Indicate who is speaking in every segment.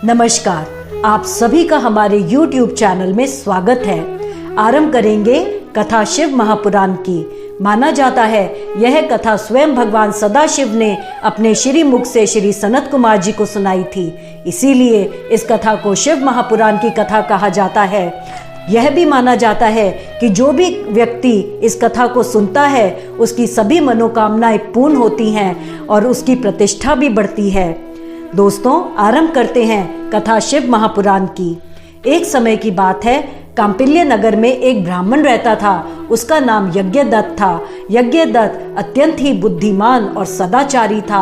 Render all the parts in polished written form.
Speaker 1: नमस्कार, आप सभी का हमारे YouTube चैनल में स्वागत है। आरंभ करेंगे कथा शिव महापुराण की। माना जाता है यह कथा स्वयं भगवान सदाशिव ने अपने श्री मुख से श्री सनत कुमार जी को सुनाई थी, इसीलिए इस कथा को शिव महापुराण की कथा कहा जाता है। यह भी माना जाता है कि जो भी व्यक्ति इस कथा को सुनता है उसकी सभी मनोकामनाएं पूर्ण होती हैं और उसकी प्रतिष्ठा भी बढ़ती है। दोस्तों, आरंभ करते हैं कथा शिव महापुराण की। एक समय की बात है, कांपिल्य नगर में एक ब्राह्मण रहता था। उसका नाम यज्ञदत्त था। यज्ञदत्त अत्यंत ही बुद्धिमान और सदाचारी था।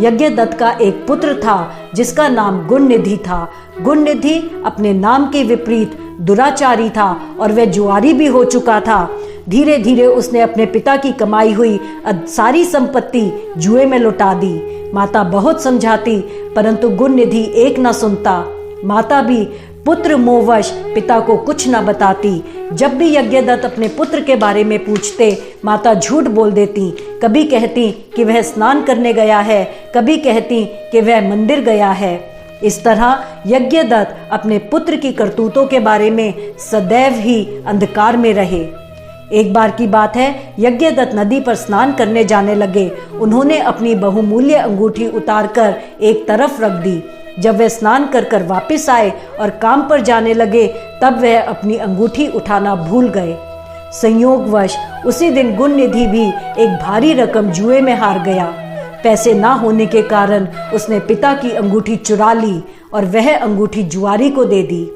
Speaker 1: यज्ञदत्त का एक पुत्र था जिसका नाम गुणनिधि था। गुणनिधि अपने नाम के विपरीत दुराचारी था और वह जुआरी भी हो चुका था। धीरे धीरे उसने अपने पिता की कमाई हुई सारी संपत्ति जुए में लुटा दी। माता बहुत समझाती परंतु गुणनिधि एक न सुनता। माता भी पुत्र मोहवश पिता को कुछ न बताती। जब भी यज्ञदत्त अपने पुत्र के बारे में पूछते, माता झूठ बोल देती। कभी कहती कि वह स्नान करने गया है, कभी कहती कि वह मंदिर गया है। इस तरह यज्ञदत्त अपने पुत्र की करतूतों के बारे में सदैव ही अंधकार में रहे। एक बार की बात है, यज्ञदत्त नदी पर स्नान करने जाने लगे। उन्होंने अपनी बहुमूल्य अंगूठी उतारकर एक तरफ रख दी। जब वे स्नान कर कर वापस आए और काम पर जाने लगे, तब वह अपनी अंगूठी उठाना भूल गए। संयोगवश उसी दिन गुणनिधि भी एक भारी रकम जुए में हार गया। पैसे ना होने के कारण उसने पिता की अंगूठी चुरा ली और वह अंगूठी जुआरी को दे दी।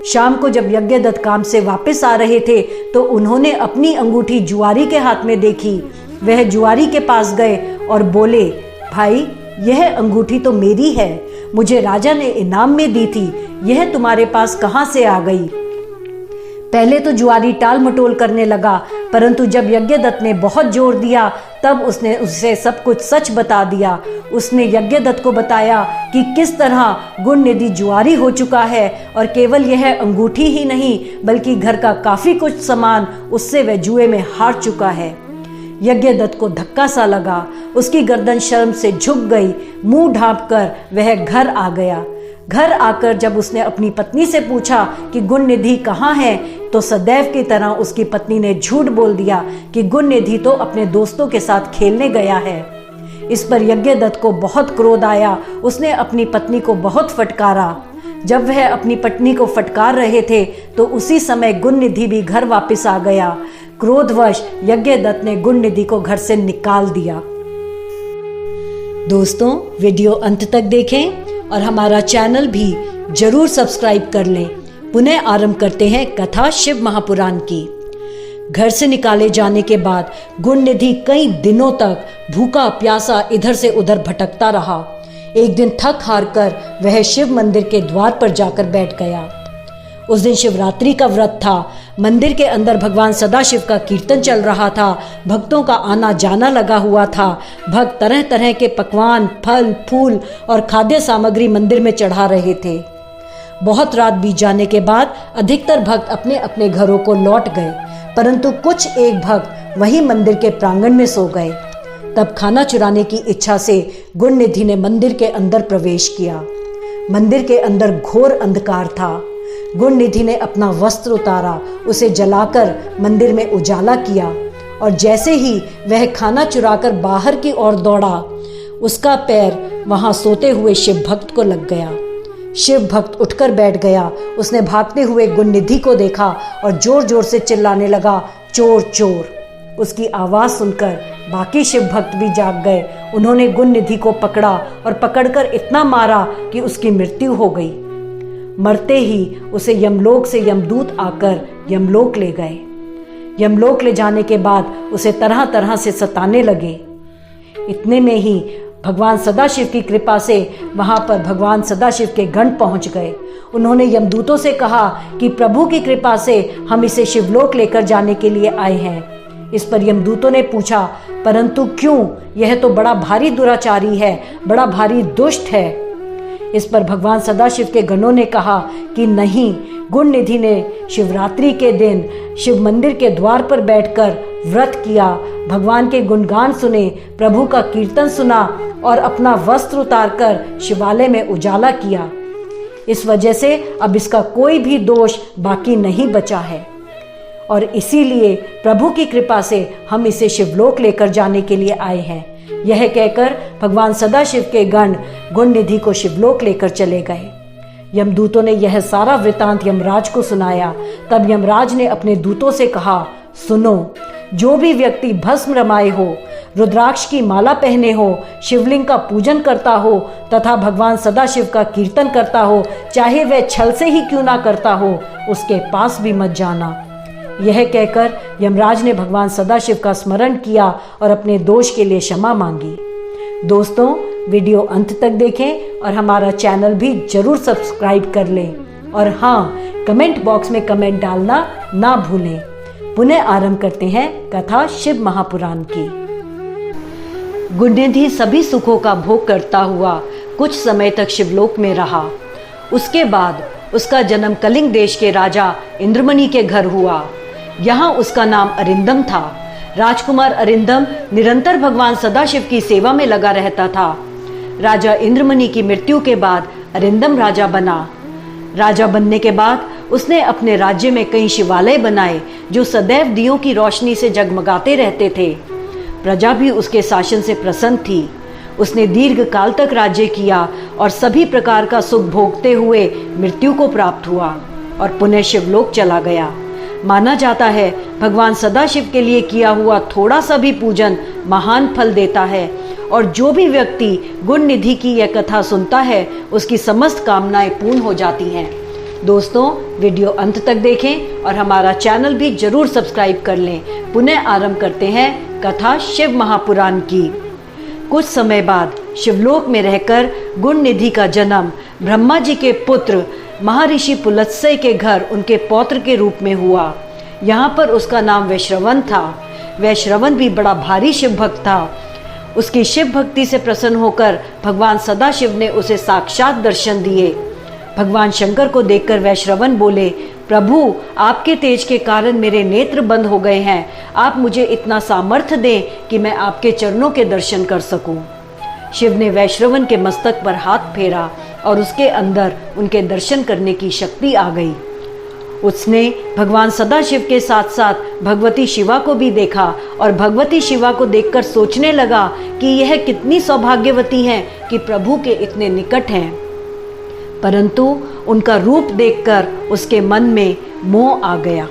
Speaker 1: शाम को जब यज्ञदत्त काम से वापस आ रहे थे तो उन्होंने अपनी अंगूठी जुआरी के हाथ में देखी। वह जुआरी के पास गए और बोले, भाई, यह अंगूठी तो मेरी है, मुझे राजा ने इनाम में दी थी, यह तुम्हारे पास कहां से आ गई? पहले तो जुआरी टाल मटोल करने लगा, परंतु जब यज्ञदत्त ने बहुत जोर दिया तब उसने उससे सब कुछ सच बता दिया। उसने यज्ञदत्त को बताया कि किस तरह गुणनिधि जुआरी हो चुका है और केवल यह अंगूठी ही नहीं बल्कि घर का काफी कुछ सामान उससे वह जुए में हार चुका है। यज्ञदत्त को धक्का सा लगा, उसकी गर्दन शर्म से झुक गई। मुंह ढांपकर वह घर आ गया। घर आकर जब उसने अपनी पत्नी से पूछा कि गुणनिधि कहाँ है, तो सदैव की तरह उसकी पत्नी ने झूठ बोल दिया कि गुणनिधि तो अपने दोस्तों के साथ खेलने गया है। इस पर यज्ञदत्त को बहुत क्रोध आया। उसने अपनी पत्नी को बहुत फटकारा। जब वह अपनी पत्नी को फटकार रहे थे तो उसी समय गुणनिधि भी घर वापस आ गया। क्रोधवश यज्ञदत्त ने गुणनिधि को घर से निकाल दिया। दोस्तों, वीडियो अंत तक देखें और हमारा चैनल भी जरूर सब्सक्राइब कर लें। पुनः आरंभ करते हैं कथा शिव महापुराण की। घर से निकाले जाने के बाद गुणनिधि कई दिनों तक भूखा प्यासा इधर से उधर भटकता रहा। एक दिन थक हार कर वह शिव मंदिर के द्वार पर जाकर बैठ गया। उस दिन शिवरात्रि का व्रत था। मंदिर के अंदर भगवान सदाशिव का कीर्तन चल रहा था। भक्तों का आना जाना लगा हुआ था। भक्त तरह तरह के पकवान, फल, फूल और खाद्य सामग्री मंदिर में चढ़ा रहे थे। बहुत रात बीत जाने के बाद अधिकतर भक्त अपने अपने घरों को लौट गए, परंतु कुछ एक भक्त वहीं मंदिर के प्रांगण में सो गए। तब खाना चुराने की इच्छा से गुणनिधि ने मंदिर के अंदर प्रवेश किया। मंदिर के अंदर घोर अंधकार था। गुणनिधि ने अपना वस्त्र उतारा, उसे जलाकर मंदिर में उजाला किया और जैसे ही वह खाना चुराकर बाहर की ओर दौड़ा, उसका पैर वहां सोते हुए शिव भक्त को लग गया। शिव भक्त उठकर बैठ गया। उसने भागते हुए गुणनिधि को देखा और जोर जोर से चिल्लाने लगा, चोर चोर। उसकी आवाज सुनकर बाकी शिव भक्त भी जाग गए। उन्होंने गुणनिधि को पकड़ा और पकड़कर इतना मारा कि उसकी मृत्यु हो गई। मरते ही उसे यमलोक से यमदूत आकर यमलोक ले गए। यमलोक ले जाने के बाद उसे तरह तरह से सताने लगे। इतने में ही भगवान सदाशिव की कृपा से वहां पर भगवान सदाशिव के गण पहुंच गए। उन्होंने यमदूतों से कहा कि प्रभु की कृपा से हम इसे शिवलोक लेकर जाने के लिए आए हैं। इस पर यमदूतों ने पूछा, परंतु क्यों? यह तो बड़ा भारी दुराचारी है, बड़ा भारी दुष्ट है। इस पर भगवान सदाशिव के गणों ने कहा कि नहीं, गुणनिधि ने शिवरात्रि के दिन शिव मंदिर के द्वार पर बैठकर व्रत किया, भगवान के गुणगान सुने, प्रभु का कीर्तन सुना और अपना वस्त्र उतारकर शिवालय में उजाला किया। इस वजह से अब इसका कोई भी दोष बाकी नहीं बचा है और इसीलिए प्रभु की कृपा से हम इसे शिवलोक लेकर जाने के लिए आए हैं। यह कहकर भगवान सदाशिव के गण गुण निधि को शिवलोक लेकर चले गए। यमदूतों ने यह सारा वृतांत यमराज को सुनाया। तब यमराज ने अपने दूतों से कहा, सुनो, जो भी व्यक्ति भस्म रमाए हो, रुद्राक्ष की माला पहने हो, शिवलिंग का पूजन करता हो तथा भगवान सदाशिव का कीर्तन करता हो, चाहे वह छल से ही क्यों ना करता हो, उसके पास भी मत जाना। यह कहकर यमराज ने भगवान सदाशिव का स्मरण किया और अपने दोष के लिए क्षमा मांगी। दोस्तों, वीडियो अंत तक देखें और हमारा चैनल भी जरूर सब्सक्राइब कर लें और हाँ, कमेंट बॉक्स में कमेंट डालना ना भूलें। पुनः आरंभ करते हैं कथा शिव महापुराण की। गुणनिधि सभी सुखों का भोग करता हुआ कुछ समय तक शिवलोक में रहा। उसके बाद उसका जन्म कलिंग देश के राजा इंद्रमणि के घर हुआ। यहाँ उसका नाम अरिंदम था। राजकुमार अरिंदम निरंतर भगवान सदाशिव की सेवा में लगा रहता था। राजा इंद्रमणि की मृत्यु के बाद अरिंदम राजा बना। राजा बनने के बाद उसने अपने राज्य में कई शिवालय बनाए जो सदैव दियों की रोशनी से जगमगाते रहते थे। प्रजा भी उसके शासन से प्रसन्न थी। उसने दीर्घ काल तक राज्य किया और सभी प्रकार का सुख भोगते हुए मृत्यु को प्राप्त हुआ और पुनः शिवलोक चला गया। माना जाता है भगवान सदाशिव के लिए किया हुआ थोड़ा सा भी पूजन महान फल देता है और जो भी व्यक्ति गुण निधि की यह कथा सुनता है उसकी समस्त कामनाएं पूर्ण हो जाती हैं। दोस्तों, वीडियो अंत तक देखें और हमारा चैनल भी जरूर सब्सक्राइब कर लें। पुनः आरंभ करते हैं कथा शिव महापुराण की। कुछ समय बाद शिवलोक में रहकर गुण निधि का जन्म ब्रह्मा जी के पुत्र महर्षि पुलत्स्य के घर उनके पौत्र के रूप में हुआ। यहाँ पर उसका नाम वैश्रवण था। वैश्रवण भी बड़ा भारी शिव भक्त था। उसकी शिव भक्ति से प्रसन्न होकर भगवान सदाशिव ने उसे साक्षात दर्शन दिए। भगवान शंकर को देखकर वैश्रवण बोले, प्रभु, आपके तेज के कारण मेरे नेत्र बंद हो गए हैं। आप मुझे इतना सामर्थ्य दें कि मैं आपके चरणों के दर्शन कर सकूं। शिव ने वैश्रवण के मस्तक पर हाथ फेरा और उसके अंदर उनके दर्शन करने की शक्ति आ गई। उसने भगवान सदाशिव के साथ साथ भगवती शिवा को भी देखा और भगवती शिवा को देखकर सोचने लगा कि यह कितनी सौभाग्यवती हैं कि प्रभु के इतने निकट हैं। परंतु उनका रूप देखकर उसके मन में मोह आ गया।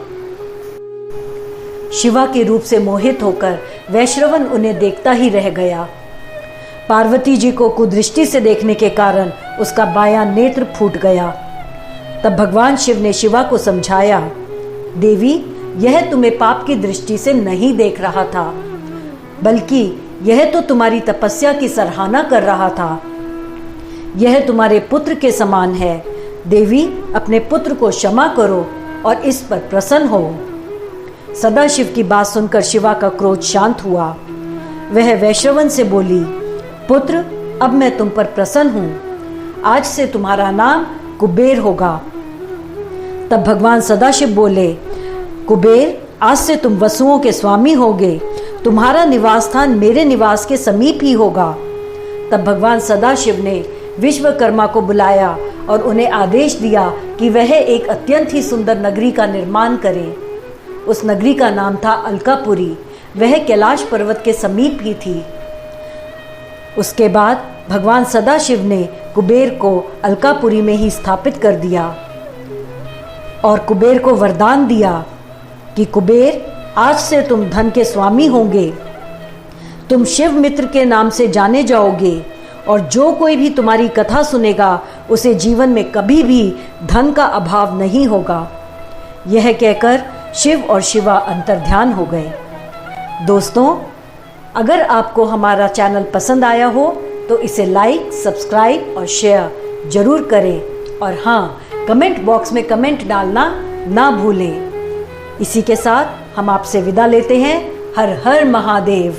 Speaker 1: शिवा के रूप से मोहित होकर वैश्रवण उन्हें देखता ही रह गया। पार्वती जी को कुदृष्टि से देखने के कारण उसका बायां नेत्र फूट गया। तब भगवान शिव ने शिवा को समझाया, देवी, यह तुम्हें पाप की दृष्टि से नहीं देख रहा था, बल्कि यह तो तुम्हारी तपस्या की सराहना कर रहा था। यह तुम्हारे पुत्र के समान है। देवी, अपने पुत्र को क्षमा करो और इस पर प्रसन्न हो। सदाशिव की बात सुनकर शिवा का क्रोध शांत हुआ। वह वैश्रवण से बोली, पुत्र, अब मैं तुम पर प्रसन्न हूं। आज से तुम्हारा नाम कुबेर होगा। तब भगवान सदाशिव बोले, कुबेर, आज से तुम वसुओं के स्वामी होगे। तुम्हारा निवास स्थान मेरे निवास के समीप ही होगा। तब भगवान सदाशिव ने विश्वकर्मा को बुलाया और उन्हें आदेश दिया कि वह एक अत्यंत ही सुंदर नगरी का निर्माण करें। उस नगरी का नाम था अलकापुरी। वह कैलाश पर्वत के समीप ही थी। उसके बाद भगवान सदाशिव ने कुबेर को अलकापुरी में ही स्थापित कर दिया और कुबेर को वरदान दिया कि कुबेर, आज से तुम धन के स्वामी होंगे। तुम शिव मित्र के नाम से जाने जाओगे और जो कोई भी तुम्हारी कथा सुनेगा उसे जीवन में कभी भी धन का अभाव नहीं होगा। यह कहकर शिव और शिवा अंतर्ध्यान हो गए। दोस्तों, अगर आपको हमारा चैनल पसंद आया हो तो इसे लाइक, सब्सक्राइब और शेयर जरूर करें और हाँ, कमेंट बॉक्स में कमेंट डालना ना भूलें। इसी के साथ हम आपसे विदा लेते हैं। हर हर महादेव।